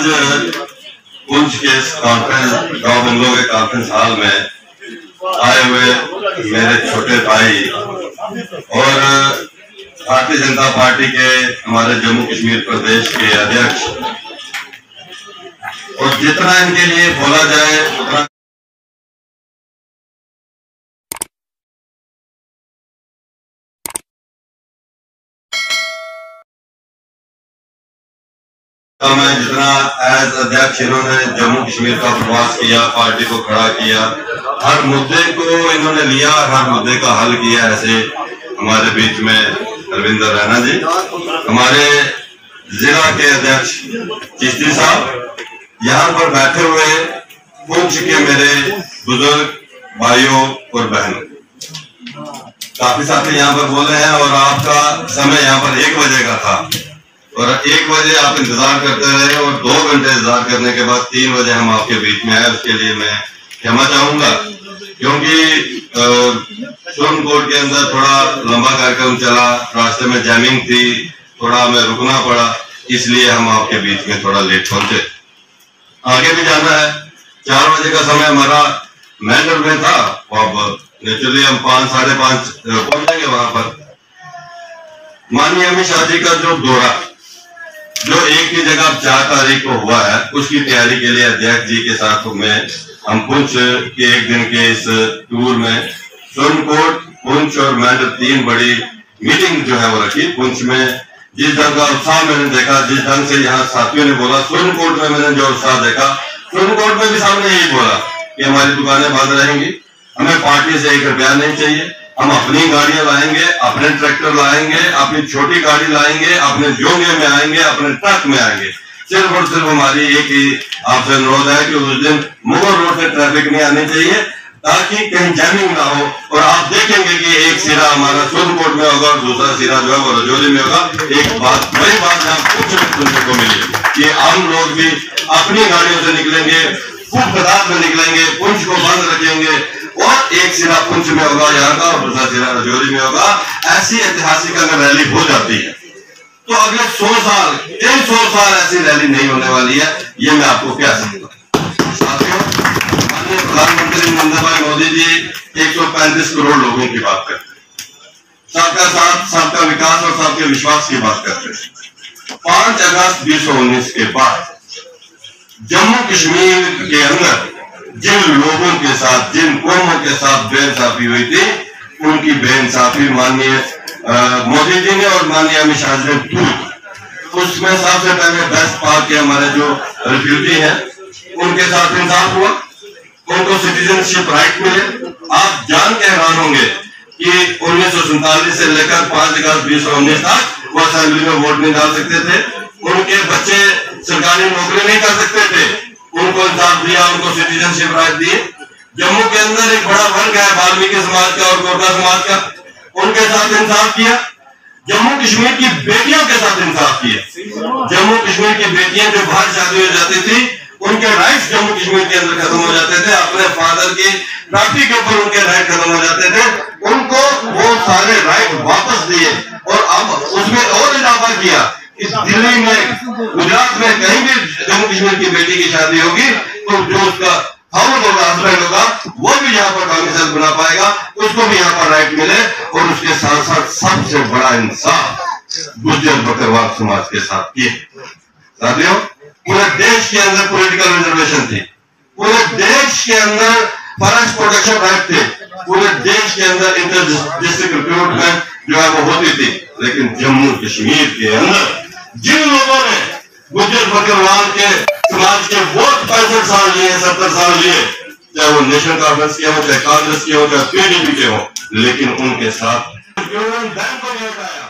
आज पुंछ के कॉन्फ्रेंस गाँव बंगलो के कॉन्फ्रेंस हॉल में आए हुए मेरे छोटे भाई और भारतीय जनता पार्टी के हमारे जम्मू कश्मीर प्रदेश के अध्यक्ष, और जितना इनके लिए बोला जाए उतना मैं जितना एज अध्यक्ष इन्होंने जम्मू कश्मीर का प्रवास किया, पार्टी को खड़ा किया, हर मुद्दे को इन्होंने लिया, हर मुद्दे का हल किया। ऐसे हमारे बीच में रविंद्र रैना जी, हमारे जिला के अध्यक्ष चिश्ती साहब, यहाँ पर बैठे हुए पुंछ के मेरे बुजुर्ग भाइयों और बहनों, काफी साथी यहाँ पर बोले हैं और आपका समय यहाँ पर 1 बजे का था और 1 बजे आप इंतजार करते रहे और 2 घंटे इंतजार करने के बाद 3 बजे हम आपके बीच में आए। उसके लिए मैं क्षमा चाहूंगा, क्योंकि सुरनकोट के अंदर थोड़ा लंबा कार्यक्रम चला, रास्ते में जैमिंग थी, थोड़ा हमें रुकना पड़ा, इसलिए हम आपके बीच में थोड़ा लेट पहुंचे। आगे भी जाना है, 4 बजे का समय हमारा मैंडल में था, अब नेचुरली हम 5 साढ़े 5 पहुंचेंगे वहां पर। माननीय अमित शाह जी का जो दौरा जो 1 की जगह 4 तारीख को हुआ है, उसकी तैयारी के लिए अध्यक्ष जी के साथ में हम पुंछ के 1 दिन के इस टूर में सुरनकोट, पुंछ और मैंडल 3 बड़ी मीटिंग जो है वो रखी। पुंछ में जिस ढंग का उत्साह मैंने देखा, जिस ढंग से यहाँ साथियों ने बोला, सुरनकोट में मैंने जो उत्साह देखा, सुरनकोट में भी सामने यही बोला कि हमारी दुकानें बंद रहेंगी, हमें पार्टी से 1 रुपया नहीं चाहिए, हम अपनी गाड़ियां लाएंगे, अपने ट्रैक्टर लाएंगे, अपनी छोटी गाड़ी लाएंगे, अपने जोंगे में आएंगे, अपने ट्रक में आएंगे। सिर्फ और सिर्फ हमारी एक ही आपसे अनुरोध है कि उस दिन मुगल रोड से ट्रैफिक नहीं आनी चाहिए, ताकि कहीं जैमिंग ना हो। और आप देखेंगे कि एक सिरा हमारा सुरनकोट में होगा और दूसरा सिरा जो है वो रजौरी में होगा। एक बात, बड़ी बात यहाँ कुछ सुनने को मिली कि हम लोग भी अपनी गाड़ियों से निकलेंगे, फुटपाथ में निकलेंगे, पुंछ को बंद रखेंगे और एक सिरा पुंछ में होगा यहाँ का और दूसरा सिरा रजौरी में होगा। ऐसी ऐतिहासिक अगर रैली हो जाती है तो अगले 100 साल 150 साल ऐसी रैली नहीं होने वाली है, ये मैं आपको कह सकता हूँ। साथियों, माननीय प्रधानमंत्री नरेंद्र भाई मोदी जी 135 करोड़ लोगों की बात करते हैं, सबका साथ, सबका विकास और सबके विश्वास की बात करते हैं। 5 अगस्त 2019 के बाद जम्मू कश्मीर के अंदर जिन लोगों के साथ, जिन कौमों के साथ बेइंसाफी हुई थी, उनकी बेइंसाफी माननीय मोदी जी ने और माननीय अमित शाह जी ने दूर। उसमें सबसे पहले बेस्ट पाक के हमारे जो रिफ्यूजी हैं उनके साथ इंसाफ हुआ, उनको सिटीजनशिप राइट मिले। आप जान के हैरान होंगे कि 1947 से लेकर 5 अगस्त 2019 तक वो असेंबली में वोट नहीं डाल सकते थे, उनके बच्चे सरकारी नौकरी नहीं कर सकते थे, उनको इंसाफ दिया, उनको सिटीजनशिप राइट दिए। जम्मू के अंदर एक बड़ा वर्ग है वाल्मीकि समाज का और गोरखा समाज का, उनके साथ इंसाफ किया। जम्मू कश्मीर की बेटियों के साथ इंसाफ किया। जम्मू कश्मीर की बेटियां जो बाहर शादी हो जाती थी, उनके राइट्स जम्मू कश्मीर के अंदर खत्म हो जाते थे, अपने फादर की प्रॉपर्टी के ऊपर उनके राइट खत्म हो जाते थे, उनको वो सारे राइट वापस दिए और अब उसमें और इजाफा किया। इस दिल्ली में, गुजरात में कहीं भी जम्मू कश्मीर की बेटी की शादी होगी तो जो उसका फादर होगा, हस्बैंड होगा, वो भी यहाँ पर डोमिसाइल बना पाएगा, उसको भी यहाँ पर राइट मिले। और उसके साथ साथ सबसे बड़ा इंसाफ गुर्जर बकरवाल समाज के साथ किए। साथियों, पूरे देश के अंदर पॉलिटिकल रिजर्वेशन थी, पूरे देश के अंदर फॉरेस्ट प्रोटेक्शन राइट थे, पूरे देश के अंदर इंटर डिस्ट्रिक्ट रिक्रूटमेंट जो है वो होती थी, लेकिन जम्मू कश्मीर के अंदर जिन लोगों ने गुर्जर बकरवाल के समाज के वोट 65 साल लिए, 70 साल लिए, चाहे वो नेशनल कॉन्फ्रेंस के हो, चाहे कांग्रेस के हो, चाहे पीडीपी के हो, लेकिन उनके साथ बैंक को नहीं हटाया।